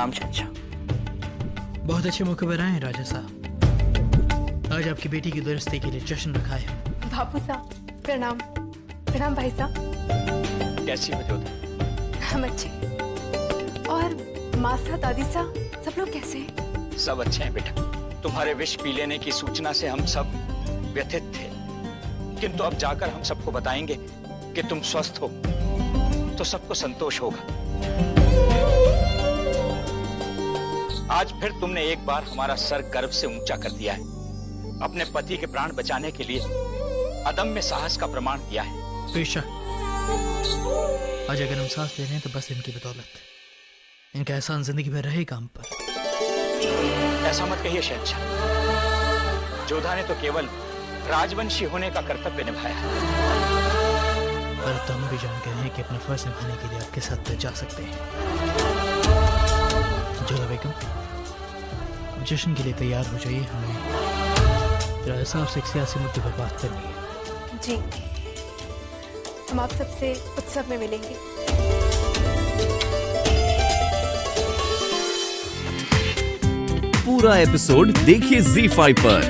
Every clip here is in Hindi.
प्रणाम शहंशाह। बहुत अच्छे मौके पर आए हैं राजा साहब। आज आपकी बेटी की दुरुस्ती के लिए जश्न रखा है। बापू साहब प्रणाम। प्रणाम भाई साहब। कैसी हो जोधा? हम अच्छे। और मासा दादी साहब सब लोग कैसे हैं? सब अच्छे हैं बेटा। तुम्हारे विष पी लेने की सूचना से हम सब व्यथित थे, किंतु अब जाकर हम सबको बताएंगे कि तुम स्वस्थ हो तो सबको संतोष होगा। आज फिर तुमने एक बार हमारा सर गर्व से ऊंचा कर दिया है। अपने पति के प्राण बचाने के लिए अदम्य साहस का प्रमाण दिया है। बेशक आज अगर हम सांस ले रहे हैं तो बस इनकी बदौलत। इनका एहसान जिंदगी भर रहेगा हम पर। ऐसा मत कहिए शहंशाह। जोधा ने तो केवल राजवंशी होने का कर्तव्य निभाया है। पर तो हम भी जान गए हैं कि अपना फर्ज निभाने के लिए आपके साथ तो जा सकते हैं। जोधा बेगम, जश्न के लिए तैयार हो जाइए। हमें राजा साहब से एक सियासी मुद्दे पर बात करनी है। जी, हम आप सबसे उत्सव में मिलेंगे। पूरा एपिसोड देखिए ZEE5 पर।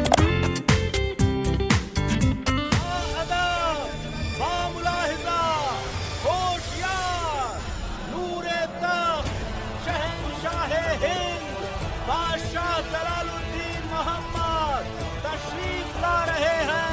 बादशाह जलालुद्दीन मोहम्मद तशरीफ ला रहे हैं।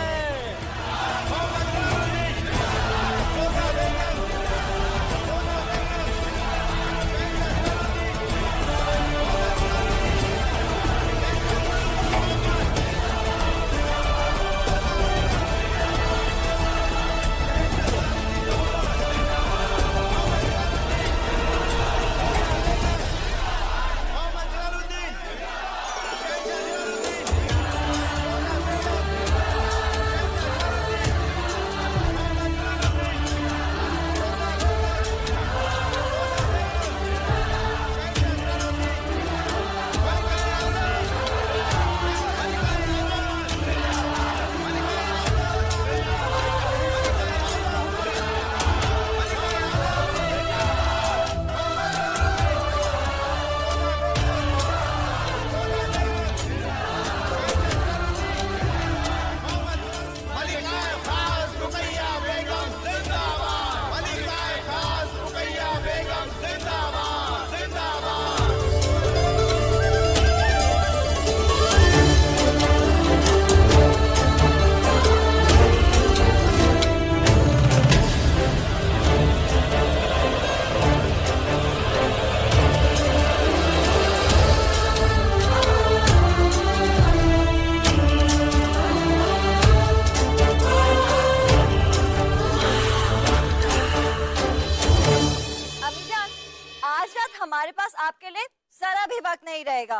हमारे पास आपके लिए जरा भी वक्त नहीं रहेगा।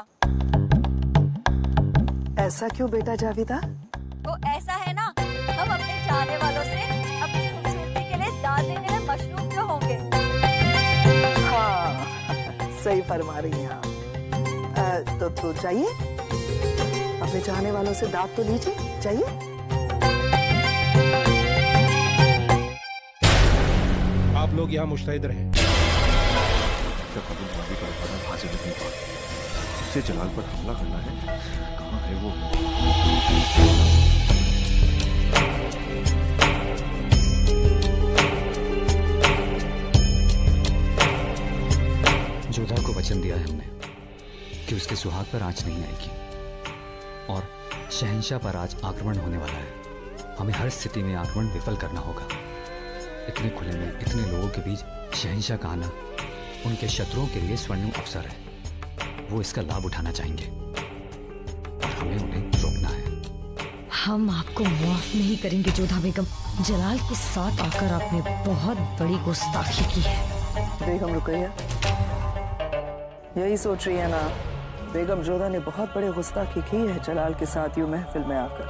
ऐसा क्यों बेटा जाविदा? तो ऐसा है ना, हम अपने चाहने वालों से अपनी खूबसूरती के लिए दाद देने में मशरूफ जो होंगे। हाँ सही फरमा रही हैं आप। तो चाहिए अपने चाहने वालों से दाद तो लीजिए, चाहिए। आप लोग यहाँ मुस्तैद रहे। हाजिर नहीं हुआ, उससे जलाल पर हमला करना है। कहाँ है वो? जोधा को वचन दिया है हमने कि उसके सुहाग पर आंच नहीं आएगी, और शहंशाह पर आज आक्रमण होने वाला है। हमें हर स्थिति में आक्रमण विफल करना होगा। इतने खुले में इतने लोगों के बीच शहंशाह का आना उनके शत्रुओं के लिए स्वर्णिम अवसर है। वो इसका लाभ उठाना चाहेंगे और हमें उन्हें रोकना है। हम आपको माफ नहीं करेंगे जोधा बेगम। जलाल के साथ आकर आपने बहुत बड़ी गुस्ताखी की है। बेगम रुकैया यही सोच रही है ना? बेगम जोधा ने बहुत बड़ी गुस्ताखी की है जलाल के साथ यूं महफिल में आकर।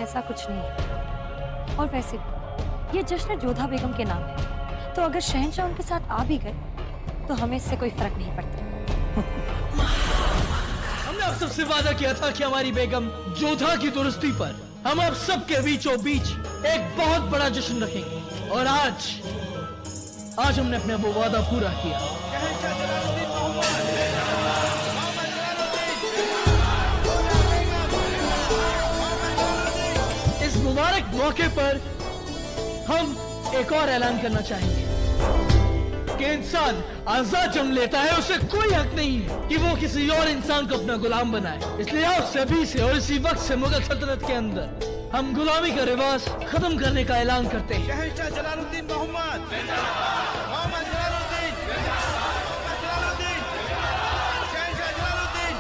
ऐसा कुछ नहीं। और वैसे ये जश्न जोधा बेगम के नाम है, तो अगर शहंशाह उनके साथ आ भी गए तो हमें इससे कोई फर्क नहीं पड़ता। हमने आप सबसे वादा किया था कि हमारी बेगम जोधा की दुरुस्ती पर हम आप सबके बीचों बीच एक बहुत बड़ा जश्न रखेंगे, और आज हमने अपना वो वादा पूरा किया। हर एक मौके पर हम एक और ऐलान करना चाहेंगे कि इंसान आजाद जन्म लेता है, उसे कोई हक नहीं है कि वो किसी और इंसान को अपना गुलाम बनाए। इसलिए आप सभी से और इसी वक्त से मुगल सल्तनत के अंदर हम गुलामी का रिवाज खत्म करने का ऐलान करते हैं। शहंशाह जलालुद्दीन मोहम्मद मोहम्मद जलालुद्दीन मोहम्मद जलालुद्दीन शहंशाह जलालुद्दीन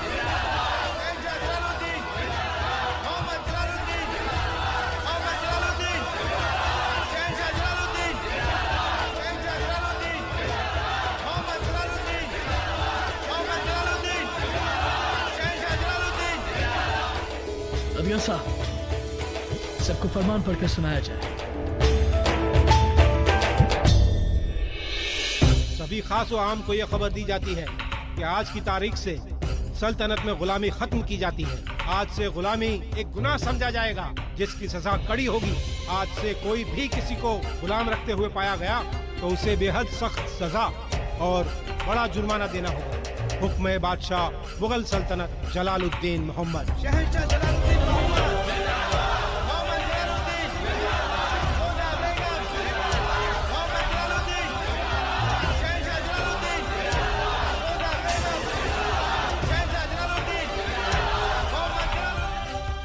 शहंशाह जलालुद्दीन मोहम्मद जलालुद्दीन मोहम्मद जलालुद्दीन शहंशाह जलालुद्दीन शहंशाह जलालुद्दीन मोहम्मद जलालुद्दीन मोहम्मद जलालुद्दीन शहंशाह जलालुद्दीन। अब यसा सबको फरमान पढ़कर सुनाया जाए। सभी खास व आम को यह खबर दी जाती है कि आज की तारीख से सल्तनत में गुलामी खत्म की जाती है। आज से गुलामी एक गुनाह समझा जाएगा जिसकी सजा कड़ी होगी। आज से कोई भी किसी को गुलाम रखते हुए पाया गया तो उसे बेहद सख्त सजा और बड़ा जुर्माना देना होगा। हुक्म बादशाह मुगल सल्तनत जलालुद्दीन मोहम्मद। शहंशाह जलालुद्दीन मोहम्मद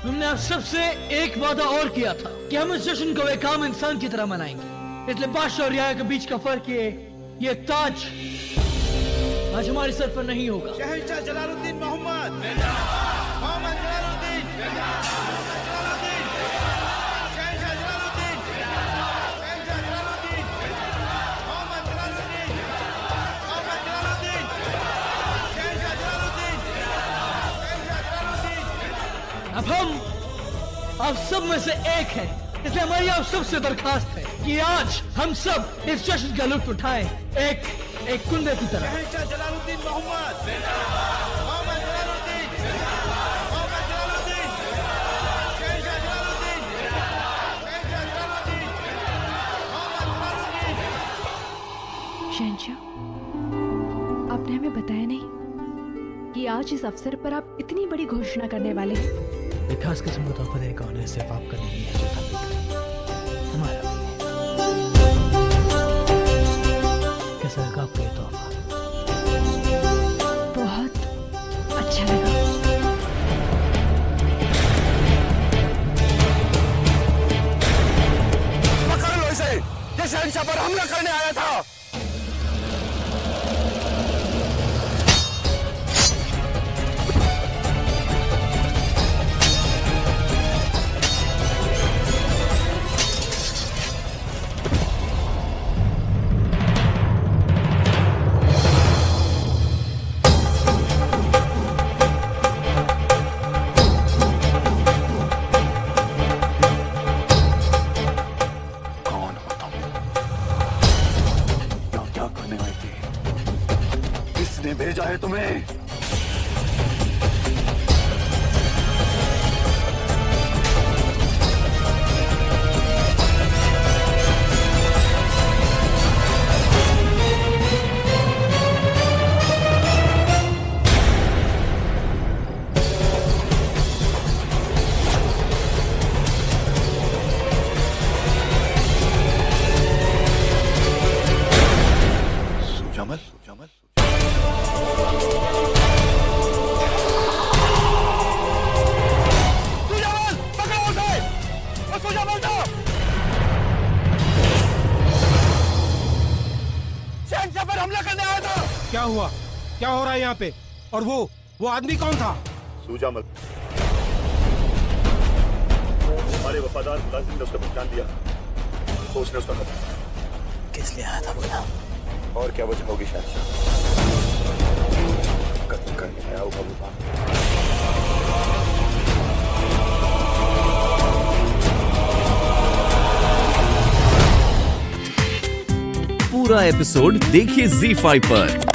हमने आप सबसे एक वादा और किया था कि हम इस जश्न को एक आम इंसान की तरह मनाएंगे। इसलिए बादशाह और रियाया के बीच का फर्क ये ताज आज हमारे सर पर नहीं होगा। शहंशाह जलालुद्दीन मोहम्मद मोहम्मद जलालुद्दीन मोहम्मद जलालुद्दीन शहंशाह जलालुद्दीन शहंशाह जलालुद्दीन मोहम्मद जलालुद्दीन मोहम्मद जलालुद्दीन शहंशाह जलालुद्दीन शहंशाह जलालुद्दीन। अब हम आप सब में से एक हैं, इसलिए हमारी आप सबसे दरखास्त है कि आज हम सब इस जश्न का लुत्फ उठाएं एक कुंदे की तरह। शहंशाह जलालुद्दीन मोहम्मद मोहम्मद जलालुद्दीन मोहम्मद जलालुद्दीन शहंशाह जलालुद्दीन शहंशाह जलालुद्दीन मोहम्मद जलालुद्दीन। शहंशाह, आपने हमें बताया नहीं कि आज इस अवसर पर आप इतनी बड़ी घोषणा करने वाले हैं। एक खास किस्म का तोहफा देने का उन्हें सिर्फ आपका नहीं है, हमारा कैसा लगा आपका ये तोहफा? बहुत अच्छा लगा। पकड़ लो इसे, ये शहंशाह पर हमला करने आया था। भेजा है तुम्हें? सुजामल सुजामल पर हमला करने आया था। क्या हुआ? क्या हो रहा है यहाँ पे? और वो आदमी कौन था? सुजामल, हमारे वफादार मुलाजिम ने उसका पहचान दिया तो उसने उसका कत्ल किया। किस लिए आया था बोला? और क्या वजह होगी शहंशाह? कत्ल करने आया होगा वो। पूरा एपिसोड देखिए ZEE5 पर।